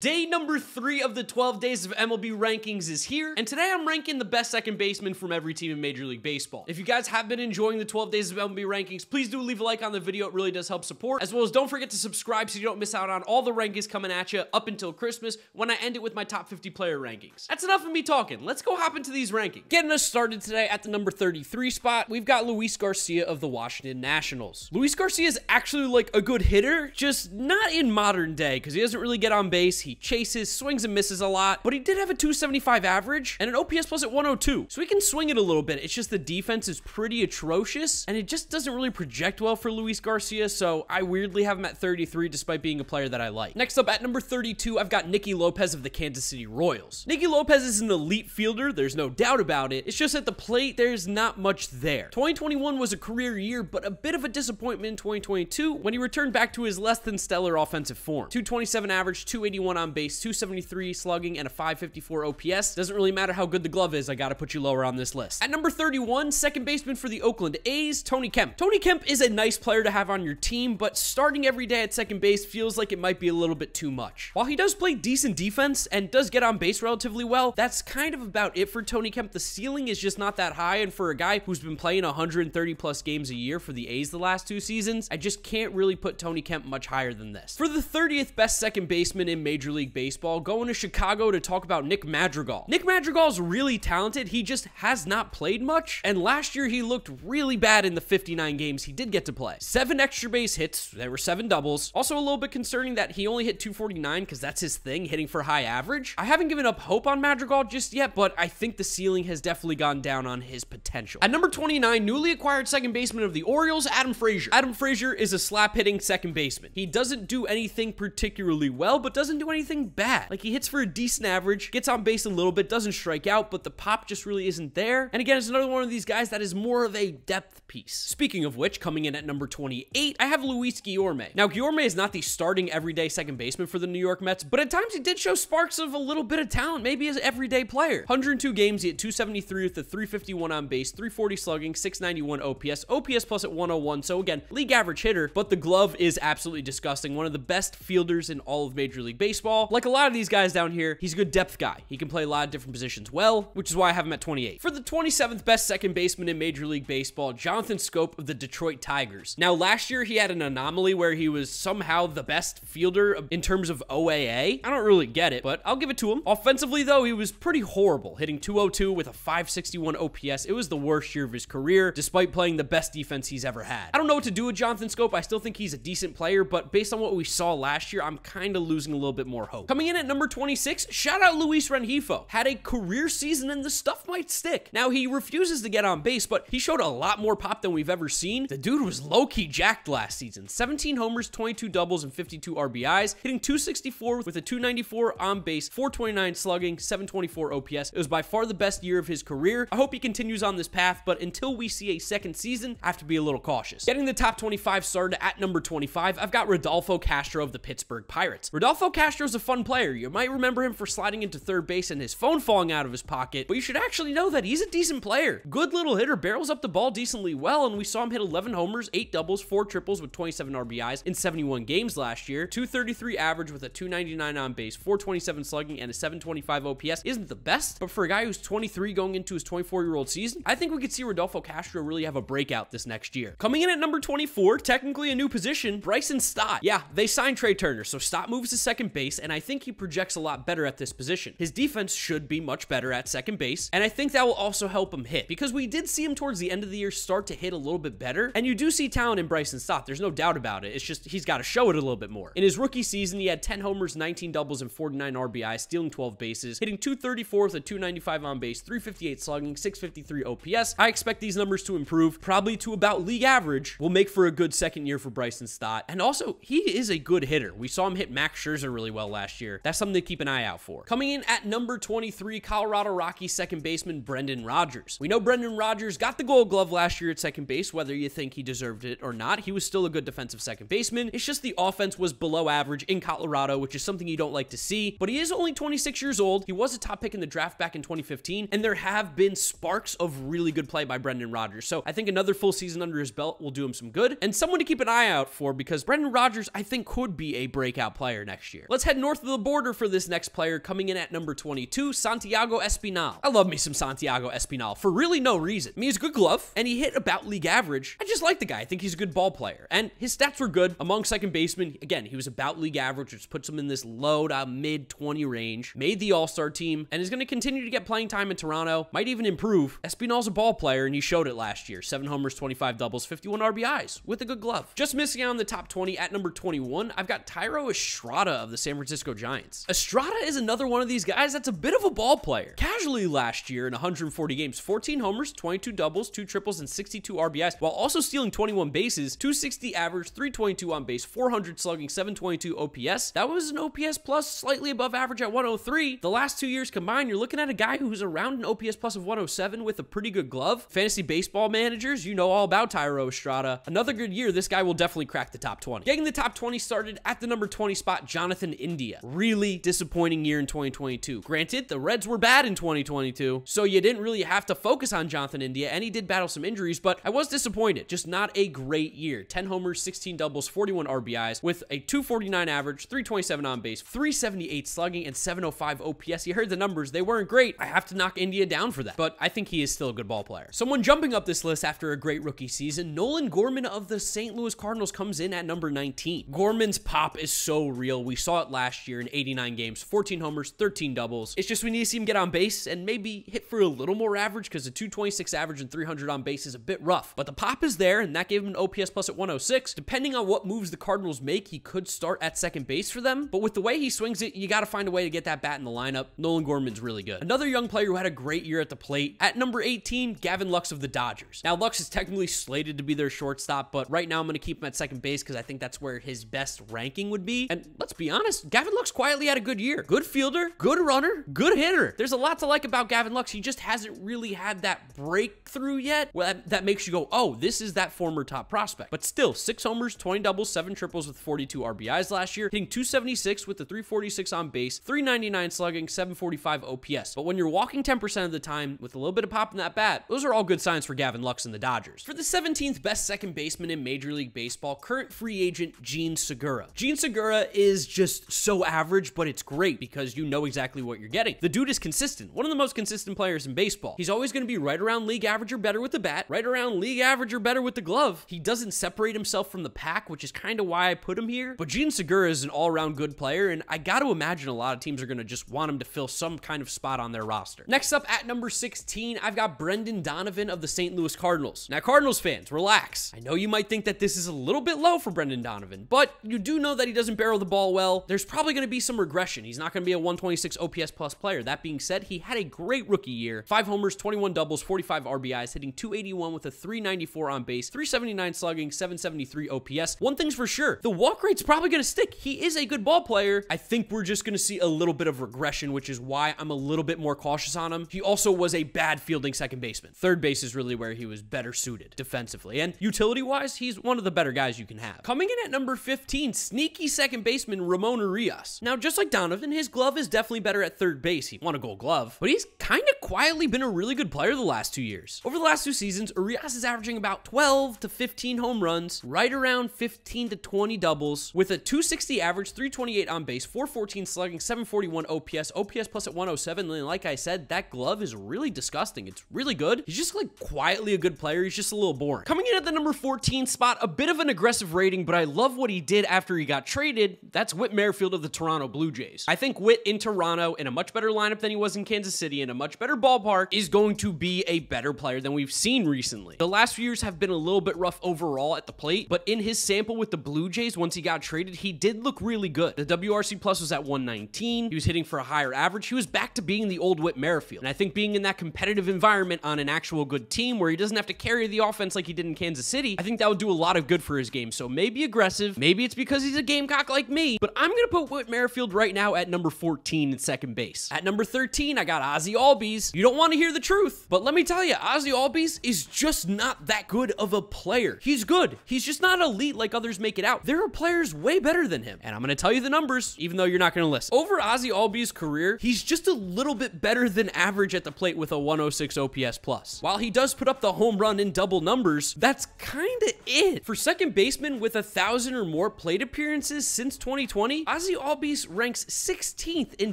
Day number 3 of the 12 days of MLB rankings is here, and today I'm ranking the best second baseman from every team in Major League Baseball. If you guys have been enjoying the 12 days of MLB rankings, please do leave a like on the video. It really does help support, as well as don't forget to subscribe so you don't miss out on all the rankings coming at you up until Christmas when I end it with my top 50 player rankings. That's enough of me talking. Let's go hop into these rankings. Getting us started today at the number 33 spot, we've got Luis Garcia of the Washington Nationals. Luis Garcia is actually like a good hitter, just not in modern day because he doesn't really get on base. He chases, swings and misses a lot, but he did have a 275 average and an OPS plus at 102, so he can swing it a little bit. It's just the defense is pretty atrocious, and it just doesn't really project well for Luis Garcia, so I weirdly have him at 33 despite being a player that I like. Next up at number 32, I've got Nicky Lopez of the Kansas City Royals. Nicky Lopez is an elite fielder, there's no doubt about it. It's just at the plate, there's not much there. 2021 was a career year, but a bit of a disappointment in 2022 when he returned back to his less than stellar offensive form. 227 average, 281 on base, 273 slugging, and a 554 OPS. Doesn't really matter how good the glove is, I gotta put you lower on this list. At number 31, second baseman for the Oakland A's, Tony Kemp. Tony Kemp is a nice player to have on your team, but starting every day at second base feels like it might be a little bit too much. While he does play decent defense and does get on base relatively well, that's kind of about it for Tony Kemp. The ceiling is just not that high, and for a guy who's been playing 130 plus games a year for the A's the last 2 seasons, I just can't really put Tony Kemp much higher than this. For the 30th best second baseman in Major League Baseball, going to Chicago to talk about Nick Madrigal. Nick Madrigal is really talented, he just has not played much, and last year he looked really bad in the 59 games he did get to play. 7 extra base hits, there were 7 doubles. Also a little bit concerning that he only hit 249 because that's his thing, hitting for high average. I haven't given up hope on Madrigal just yet, but I think the ceiling has definitely gone down on his potential. At number 29, newly acquired second baseman of the Orioles, Adam Frazier. Adam Frazier is a slap-hitting second baseman. He doesn't do anything particularly well, but doesn't do anything bad. Like, he hits for a decent average, gets on base a little bit, doesn't strike out, but the pop just really isn't there. And again, it's another one of these guys that is more of a depth piece. Speaking of which, coming in at number 28, I have Luis Guillorme. Now, Guillorme is not the starting everyday second baseman for the New York Mets, but at times he did show sparks of a little bit of talent, maybe as an everyday player. 102 games, he hit 273 with a 351 on base, 340 slugging, 691 OPS plus at 101, so again, league average hitter, but the glove is absolutely disgusting. One of the best fielders in all of Major League Baseball. Like a lot of these guys down here, he's a good depth guy. He can play a lot of different positions well, which is why I have him at 28. For the 27th best second baseman in Major League Baseball, Jonathan Scope of the Detroit Tigers. Now, last year he had an anomaly where he was somehow the best fielder in terms of OAA. I don't really get it, but I'll give it to him. Offensively, though, he was pretty horrible, hitting 202 with a 561 OPS. It was the worst year of his career, despite playing the best defense he's ever had. I don't know what to do with Jonathan Scope. I still think he's a decent player, but based on what we saw last year, I'm kind of losing a little bit more hope. Coming in at number 26, shout out Luis Rengifo. Had a career season and the stuff might stick. Now, he refuses to get on base, but he showed a lot more pop than we've ever seen. The dude was low-key jacked last season. 17 homers, 22 doubles, and 52 RBIs, hitting 264 with a 294 on base, 429 slugging, 724 OPS. It was by far the best year of his career. I hope he continues on this path, but until we see a second season, I have to be a little cautious. Getting the top 25 started at number 25, I've got Rodolfo Castro of the Pittsburgh Pirates. Rodolfo Castro's a fun player. You might remember him for sliding into third base and his phone falling out of his pocket, but you should actually know that he's a decent player. Good little hitter, barrels up the ball decently well, and we saw him hit 11 homers, 8 doubles, 4 triples with 27 RBIs in 71 games last year. 233 average with a 299 on base, 427 slugging, and a 725 OPS isn't the best, but for a guy who's 23 going into his 24-year-old season, I think we could see Rodolfo Castro really have a breakout this next year. Coming in at number 24, technically a new position, Bryson Stott. Yeah, they signed Trey Turner, so Stott moves to second base, and I think he projects a lot better at this position. His defense should be much better at second base, and I think that will also help him hit, because we did see him towards the end of the year start to hit a little bit better, and you do see talent in Bryson Stott. There's no doubt about it. It's just he's got to show it a little bit more. In his rookie season, he had 10 homers, 19 doubles, and 49 RBIs, stealing 12 bases, hitting 234 with a 295 on base, 358 slugging, 653 OPS. I expect these numbers to improve, probably to about league average. Will make for a good second year for Bryson Stott, and also, he is a good hitter. We saw him hit Max Scherzer really well last year. That's something to keep an eye out for. Coming in at number 23, Colorado Rockies second baseman Brendan Rodgers. We know Brendan Rodgers got the Gold Glove last year at second base, whether you think he deserved it or not. He was still a good defensive second baseman. It's just the offense was below average in Colorado, which is something you don't like to see, but he is only 26 years old. He was a top pick in the draft back in 2015, and there have been sparks of really good play by Brendan Rodgers. So I think another full season under his belt will do him some good, and someone to keep an eye out for, because Brendan Rodgers, I think, could be a breakout player next year. Let's head north of the border for this next player, coming in at number 22, Santiago Espinal. I love me some Santiago Espinal for really no reason. I mean, he's a good glove, and he hit about league average. I just like the guy. I think he's a good ball player, and his stats were good among second basemen. Again, he was about league average, which puts him in this low to mid 20 range. Made the All-Star team, and is going to continue to get playing time in Toronto. Might even improve. Espinal's a ball player, and he showed it last year. 7 homers, 25 doubles, 51 RBIs with a good glove. Just missing out on the top 20 at number 21, I've got Thairo Estrada of the San Francisco Giants. Estrada is another one of these guys that's a bit of a ball player. Casually last year in 140 games, 14 homers, 22 doubles, 2 triples, and 62 RBIs, while also stealing 21 bases, 260 average, 322 on base, 400 slugging, 722 OPS. That was an OPS plus slightly above average at 103. The last 2 years combined, you're looking at a guy who's around an OPS plus of 107 with a pretty good glove. Fantasy baseball managers, you know all about Thairo Estrada. Another good year, this guy will definitely crack the top 20. Getting the top 20 started at the number 20 spot, Jonathan India. Really disappointing year in 2022. Granted, the Reds were bad in 2022, so you didn't really have to focus on Jonathan India, and he did battle some injuries, but I was disappointed. Just not a great year. 10 homers, 16 doubles, 41 RBIs with a 249 average, 327 on base, 378 slugging, and 705 OPS. You heard the numbers. They weren't great. I have to knock India down for that, but I think he is still a good ball player. Someone jumping up this list after a great rookie season, Nolan Gorman of the St. Louis Cardinals comes in at number 19. Gorman's pop is so real. We saw it last year in 89 games, 14 homers, 13 doubles. It's just we need to see him get on base and maybe hit for a little more average because the 226 average and 300 on base is a bit rough, but the pop is there, and that gave him an OPS plus at 106. Depending on what moves the Cardinals make, he could start at second base for them, but with the way he swings it, you got to find a way to get that bat in the lineup. Nolan Gorman's really good. Another young player who had a great year at the plate, at number 18, Gavin Lux of the Dodgers. Now, Lux is technically slated to be their shortstop, but right now I'm going to keep him at second base because I think that's where his best ranking would be. And let's be honest, Gavin Lux quietly had a good year. Good fielder, good runner, good hitter. There's a lot to like about Gavin Lux. He just hasn't really had that breakthrough yet that makes you go, oh, this is that former top prospect. But still, 6 homers, 20 doubles, 7 triples with 42 RBIs last year, hitting 276 with the 346 on base, 399 slugging, 745 OPS. But when you're walking 10% of the time with a little bit of pop in that bat, those are all good signs for Gavin Lux and the Dodgers. For the 17th best second baseman in Major League Baseball, current free agent Jean Segura. Jean Segura is just so average, but it's great because you know exactly what you're getting. The dude is consistent. One of the most consistent players in baseball. He's always going to be right around league average or better with the bat, right around league average or better with the glove. He doesn't separate himself from the pack, which is kind of why I put him here. But Jean Segura is an all-around good player, and I got to imagine a lot of teams are going to just want him to fill some kind of spot on their roster. Next up at number 16, I've got Brendan Donovan of the St. Louis Cardinals. Now, Cardinals fans, relax. I know you might think that this is a little bit low for Brendan Donovan, but you do know that he doesn't barrel the ball well. There's probably going to be some regression. He's not going to be a 126 OPS plus player. That being said, he had a great rookie year. 5 homers, 21 doubles, 45 RBIs, hitting 281 with a 394 on base, 379 slugging, 773 OPS. One thing's for sure, the walk rate's probably going to stick. He is a good ball player. I think we're just going to see a little bit of regression, which is why I'm a little bit more cautious on him. He also was a bad fielding second baseman. Third base is really where he was better suited defensively, and utility-wise, he's one of the better guys you can have. Coming in at number 15, sneaky second baseman Ramon Urias. Now, just like Donovan, his glove is definitely better at third base. He won a Gold Glove, but he's kind of quietly been a really good player the last 2 years. Over the last 2 seasons, Urias is averaging about 12 to 15 home runs, right around 15 to 20 doubles, with a 260 average, 328 on base, 414 slugging, 741 OPS plus at 107. And like I said, that glove is really disgusting. It's really good. He's just like quietly a good player. He's just a little boring. Coming in at the number 14 spot, a bit of an aggressive rating, but I love what he did after he got traded. That's Whit Merrifield of the Toronto Blue Jays. I think Whit in Toronto, in a much better lineup than he was in Kansas City, in a much better ballpark, is going to be a better player than we've seen recently. The last few years have been a little bit rough overall at the plate, but in his sample with the Blue Jays, once he got traded, he did look really good. The WRC plus was at 119. He was hitting for a higher average. He was back to being the old Whit Merrifield. And I think being in that competitive environment on an actual good team where he doesn't have to carry the offense like he did in Kansas City, I think that would do a lot of good for his game. So maybe aggressive. Maybe it's because he's a Gamecock like me, but I'm going to put Whit Merrifield right now at number 14 in second base. At number 13, I got Ozzie Albies. You don't want to hear the truth, but let me tell you, Ozzie Albies is just not that good of a player. He's good. He's just not elite like others make it out. There are players way better than him, and I'm going to tell you the numbers, even though you're not going to listen. Over Ozzie Albies' career, he's just a little bit better than average at the plate with a 106 OPS plus. While he does put up the home run in double numbers, that's kind of it. For second baseman with 1,000 or more plate appearances since 2020, Ozzie Ozzy Albies ranks 16th in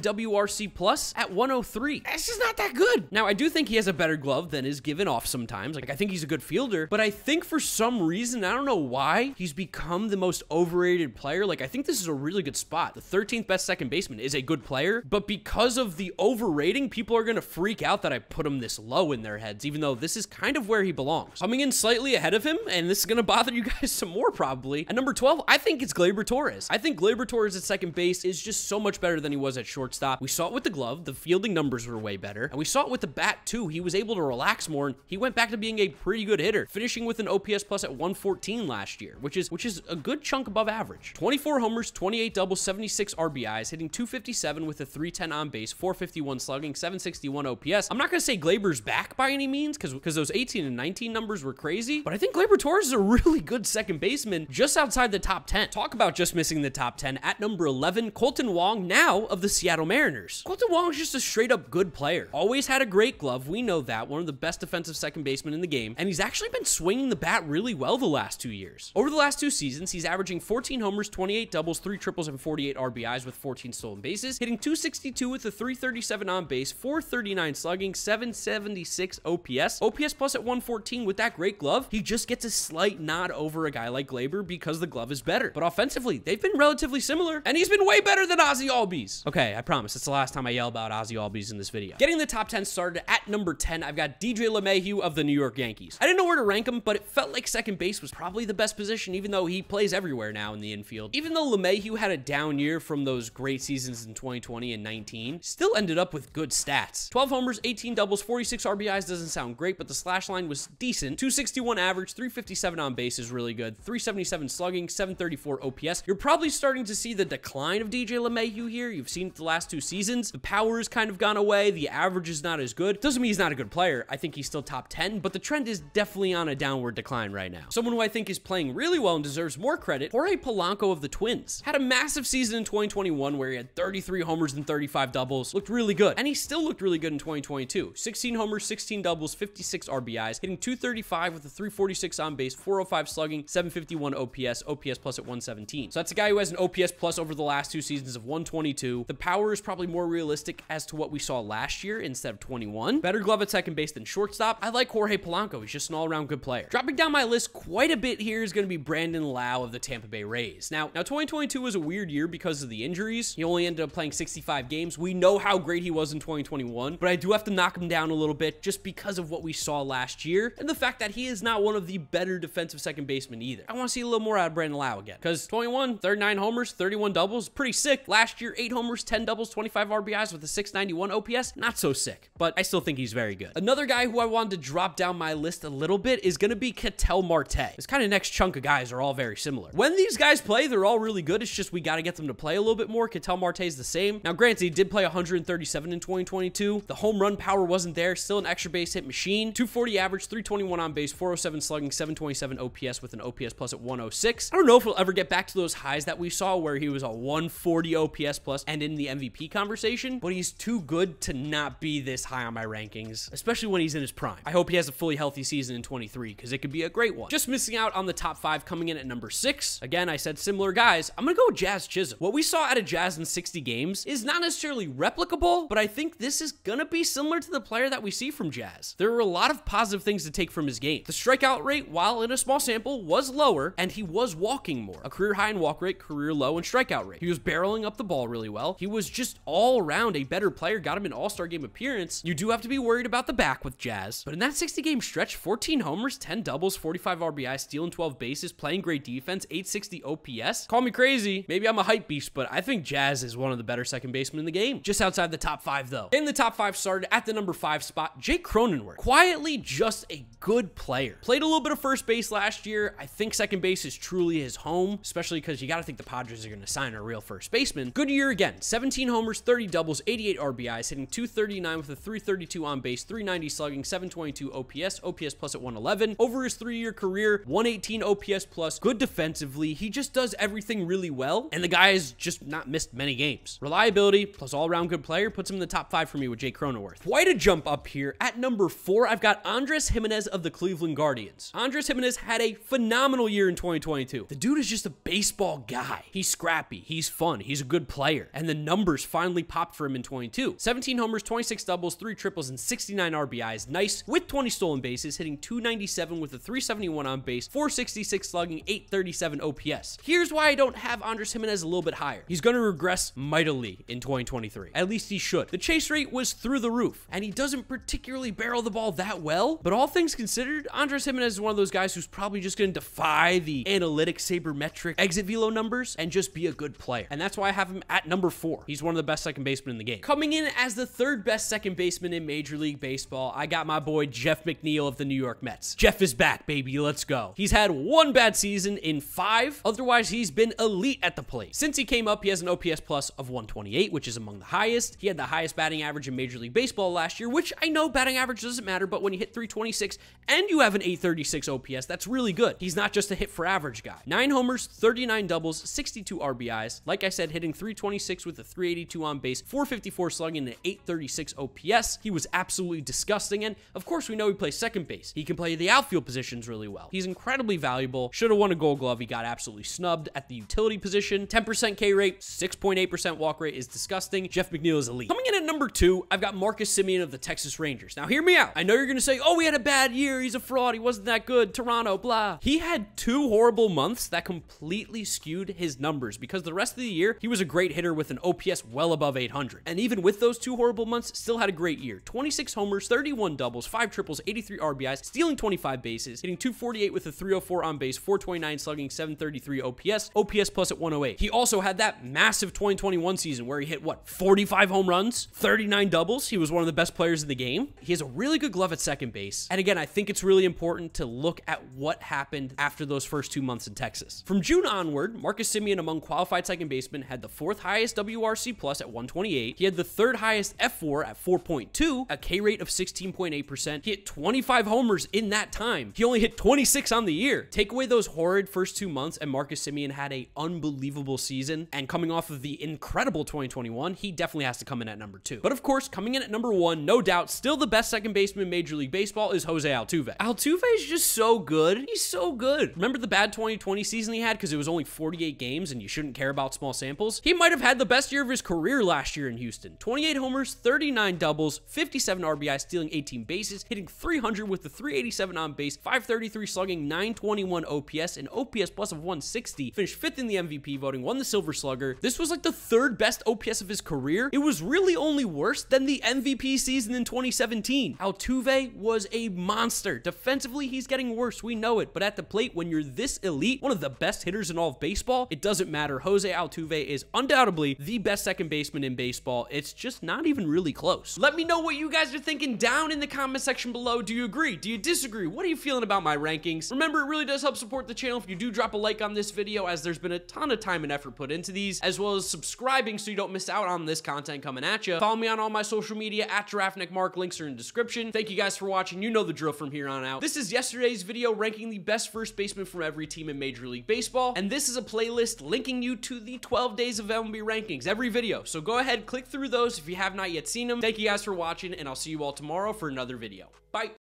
WRC Plus at 103. That's just not that good. Now, I do think he has a better glove than is given off sometimes. Like, I think he's a good fielder, but I think for some reason, I don't know why, he's become the most overrated player. Like, I think this is a really good spot. The 13th best second baseman is a good player, but because of the overrating, people are going to freak out that I put him this low in their heads, even though this is kind of where he belongs. Coming in slightly ahead of him, and this is going to bother you guys some more probably. At number 12, I think it's Gleyber Torres. I think Gleyber Torres at second base is just so much better than he was at shortstop. We saw it with the glove. The fielding numbers were way better, and we saw it with the bat too. He was able to relax more, and he went back to being a pretty good hitter, finishing with an OPS plus at 114 last year, which is a good chunk above average. 24 homers, 28 doubles, 76 RBIs, hitting 257 with a 310 on base, 451 slugging, 761 OPS. I'm not going to say Gleyber's back by any means, because those 18 and 19 numbers were crazy, but I think Gleyber Torres is a really good second baseman just outside the top 10. Talk about just missing the top 10. At number 11, Kolten Wong, now of the Seattle Mariners. Kolten Wong is just a straight up good player. Always had a great glove. We know that. One of the best defensive second basemen in the game, and he's actually been swinging the bat really well the last 2 years. Over the last 2 seasons, he's averaging 14 homers, 28 doubles, 3 triples, and 48 RBIs with 14 stolen bases, hitting 262 with a 337 on base, 439 slugging, 776 OPS. OPS plus at 114 with that great glove. He just gets a slight nod over a guy like Gleyber because the glove is better. But offensively, they've been relatively similar, and he's been way better than Ozzy Albies. Okay, I promise, it's the last time I yell about Ozzy Albies in this video. Getting the top 10 started at number 10, I've got DJ LeMahieu of the New York Yankees. I didn't know where to rank him, but it felt like second base was probably the best position, even though he plays everywhere now in the infield. Even though LeMahieu had a down year from those great seasons in 2020 and 19, still ended up with good stats. 12 homers, 18 doubles, 46 RBIs doesn't sound great, but the slash line was decent. 261 average, 357 on base is really good. 377 slugging, 734 OPS. You're probably starting to see the decline of DJ LeMahieu here. You've seen it the last 2 seasons. The power has kind of gone away. The average is not as good. Doesn't mean he's not a good player. I think he's still top 10, but the trend is definitely on a downward decline right now. Someone who I think is playing really well and deserves more credit, Jorge Polanco of the Twins. Had a massive season in 2021 where he had 33 homers and 35 doubles. Looked really good, and he still looked really good in 2022. 16 homers, 16 doubles, 56 RBIs, hitting 235 with a 346 on base, 405 slugging, 751 OPS, OPS plus at 117. So that's a guy who has an OPS plus over the last 2 seasons of 122. The power is probably more realistic as to what we saw last year instead of 21. Better glove at second base than shortstop. I like Jorge Polanco. He's just an all-around good player. Dropping down my list quite a bit here is going to be Brandon Lau of the Tampa Bay Rays. Now 2022 was a weird year because of the injuries. He only ended up playing 65 games. We know how great he was in 2021, but I do have to knock him down a little bit just because of what we saw last year and the fact that he is not one of the better defensive second basemen either. I want to see a little more out of Brandon Lau again, because 21, 39 homers, 31 doubles, pretty sick. Last year, 8 homers, 10 doubles, 25 RBIs with a 691 OPS. Not so sick, but I still think he's very good. Another guy who I wanted to drop down my list a little bit is going to be Ketel Marte. This kind of next chunk of guys are all very similar. When these guys play, they're all really good. It's just we got to get them to play a little bit more. Ketel Marte is the same. Now, granted, he did play 137 in 2022. The home run power wasn't there. Still an extra base hit machine. 240 average, 321 on base, 407 slugging, 727 OPS with an OPS plus at 106. I don't know if we'll ever get back to those highs that we saw where he was a 140 OPS plus and in the MVP conversation, but he's too good to not be this high on my rankings, especially when he's in his prime. I hope he has a fully healthy season in 23 because it could be a great one. Just missing out on the top 5, coming in at number 6. Again, I said similar guys. I'm gonna go with Jazz Chisholm. What we saw out of Jazz in 60 games is not necessarily replicable, but I think this is gonna be similar to the player that we see from Jazz. There are a lot of positive things to take from his game. The strikeout rate, while in a small sample, was lower, and he was walking more. A career high in walk rate, career low in strikeout rate. He was barreling up the ball really well. He was just all around a better player, got him an all-star game appearance. You do have to be worried about the back with Jazz, but in that 60-game stretch, 14 homers, 10 doubles, 45 RBIs, stealing 12 bases, playing great defense, 860 OPS. Call me crazy. Maybe I'm a hype beast, but I think Jazz is one of the better second basemen in the game. Just outside the top 5, though. In the top 5 started at the number 5 spot, Jake Cronenworth. Quietly just a good player. Played a little bit of first base last year. I think second base is truly his home, especially because you got to think the Padres are going to sign a real first baseman. Good year again. 17 homers, 30 doubles, 88 RBIs, hitting 239 with a 332 on base, 390 slugging, 722 OPS, OPS plus at 111. Over his 3-year career, 118 OPS plus. Good defensively. He just does everything really well, and the guy has just not missed many games. Reliability plus all-around good player puts him in the top 5 for me with Jake Cronenworth. Quite a jump up here. At number 4, I've got Andrés Giménez of the Cleveland Guardians. Andrés Giménez had a phenomenal year in 2022. The dude is just a baseball guy. He's scrappy. happy. He's fun. He's a good player. And the numbers finally popped for him in 22. 17 homers, 26 doubles, 3 triples, and 69 RBIs. Nice with 20 stolen bases, hitting 297 with a 371 on base, 466 slugging, 837 OPS. Here's why I don't have Andres Gimenez a little bit higher. He's going to regress mightily in 2023. At least he should. The chase rate was through the roof, and he doesn't particularly barrel the ball that well, but all things considered, Andres Gimenez is one of those guys who's probably just going to defy the analytic sabermetric exit velo numbers and just be a good player. And that's why I have him at number 4. He's one of the best second basemen in the game. Coming in as the 3rd best second baseman in Major League Baseball, I got my boy Jeff McNeil of the New York Mets. Jeff is back, baby. Let's go. He's had 1 bad season in 5. Otherwise, he's been elite at the plate. Since he came up, he has an OPS plus of 128, which is among the highest. He had the highest batting average in Major League Baseball last year, which I know batting average doesn't matter, but when you hit 326 and you have an 836 OPS, that's really good. He's not just a hit for average guy. 9 homers, 39 doubles, 62 RBIs. Like I said, hitting 326 with a 382 on base, 454 slugging, and an 836 OPS. He was absolutely disgusting, and of course we know he plays second base. He can play the outfield positions really well. He's incredibly valuable. Should have won a Gold Glove. He got absolutely snubbed at the utility position. 10% K rate, 6.8% walk rate is disgusting. Jeff McNeil is elite. Coming in at number 2, I've got Marcus Semien of the Texas Rangers. Now hear me out. I know you're gonna say, oh, he had a bad year, he's a fraud, he wasn't that good, Toronto, blah. He had 2 horrible months that completely skewed his numbers because the rest of the year, he was a great hitter with an OPS well above 800. And even with those 2 horrible months, still had a great year. 26 homers, 31 doubles, 5 triples, 83 RBIs, stealing 25 bases, hitting 248 with a 304 on base, 429 slugging, 733 OPS plus at 108. He also had that massive 2021 season where he hit, what, 45 home runs, 39 doubles. He was one of the best players in the game. He has a really good glove at second base. And again, I think it's really important to look at what happened after those first 2 months in Texas. From June onward, Marcus Semien among qualified second basemen had the 4th highest WRC plus at 128. He had the 3rd highest F4 at 4.2, a K rate of 16.8%. He hit 25 homers in that time. He only hit 26 on the year. Take away those horrid first 2 months and Marcus Semien had a unbelievable season, and coming off of the incredible 2021, he definitely has to come in at number 2. But of course, coming in at number 1, no doubt, still the best second baseman in Major League Baseball is Jose Altuve. Altuve is just so good. He's so good. Remember the bad 2020 season he had because it was only 48 games and you shouldn't care about small samples? He might have had the best year of his career last year in Houston. 28 homers, 39 doubles, 57 RBIs, stealing 18 bases, hitting 300 with the 387 on base, 533 slugging, 921 OPS, and OPS plus of 160. Finished 5th in the MVP voting, won the Silver Slugger. This was like the 3rd best OPS of his career. It was really only worse than the MVP season in 2017. Altuve was a monster. Defensively, he's getting worse. We know it. But at the plate, when you're this elite, one of the best hitters in all of baseball, it doesn't matter. Jose Altuve is undoubtedly the best second baseman in baseball. It's just not even really close. Let me know what you guys are thinking down in the comment section below. Do you agree? Do you disagree? What are you feeling about my rankings? Remember, it really does help support the channel if you do drop a like on this video, as there's been a ton of time and effort put into these, as well as subscribing so you don't miss out on this content coming at you. Follow me on all my social media at GiraffeNeckMarc. Links are in the description. Thank you guys for watching. You know the drill from here on out. This is yesterday's video ranking the best first baseman from every team in Major League Baseball, and this is a playlist linking you to the 12 days of MLB rankings every video. So go ahead, click through those if you have not yet seen them. Thank you guys for watching, and I'll see you all tomorrow for another video. Bye.